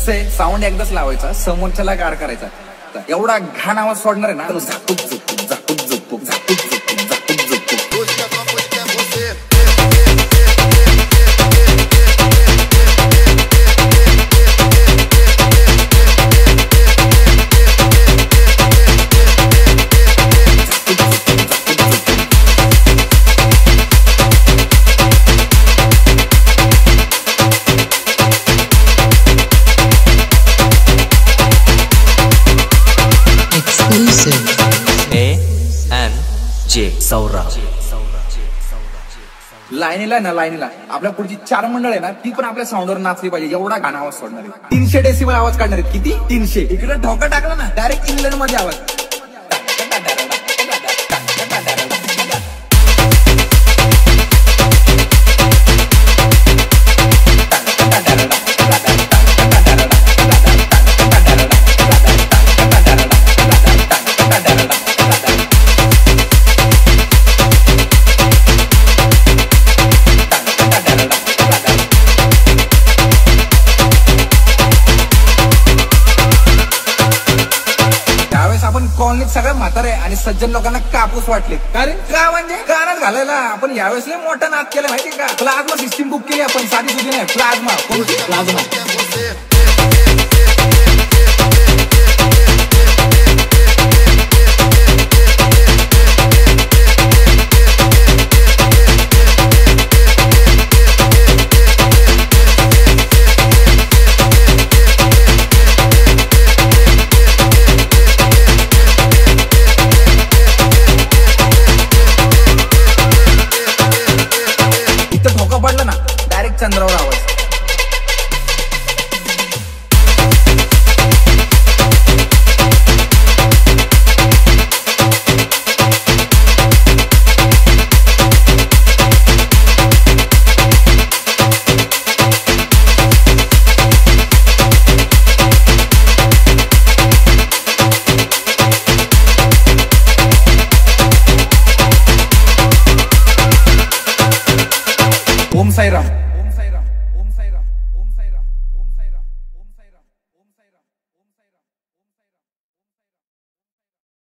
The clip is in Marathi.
कसं आहे, साऊंड एकदाच लावायचा, समोरच्याला गार करायचा. एवढा घाण आवाज सोडणार आहे ना, झापूक झुपूक झापूक झुपूक झापूक झुपूक झापूक झुपूक. A&J सौरा. लाईनीला ना, लाईनीला आपल्या पुढची 4 मंडळ आहे ना, ती पण आपल्या साऊंडवर नाचली पाहिजे. एवढा घाण आवाज सोडणार आहे. 300 डेसिबल आवाज काढणार आहेत. किती? 300. इकडे ढोका टाकला ना, डायरेक्ट इंग्लंड मध्ये आवाज. आपण कॉलनीत सगळ्या म्हातारे आणि सज्जन लोकांना कापूस वाटले. कारण का म्हणजे गाणं घालायला आपण यावेळेस मोठा नाद केला माहिती का? प्लाझ्मा सिस्टीम बुक केली आपण. साधी सुधी नाही, प्लाझ्मा. कोणती? प्लाझ्मा. पडलं ना, डायरेक्ट चंद्रावर आवाज. ओम साईराम.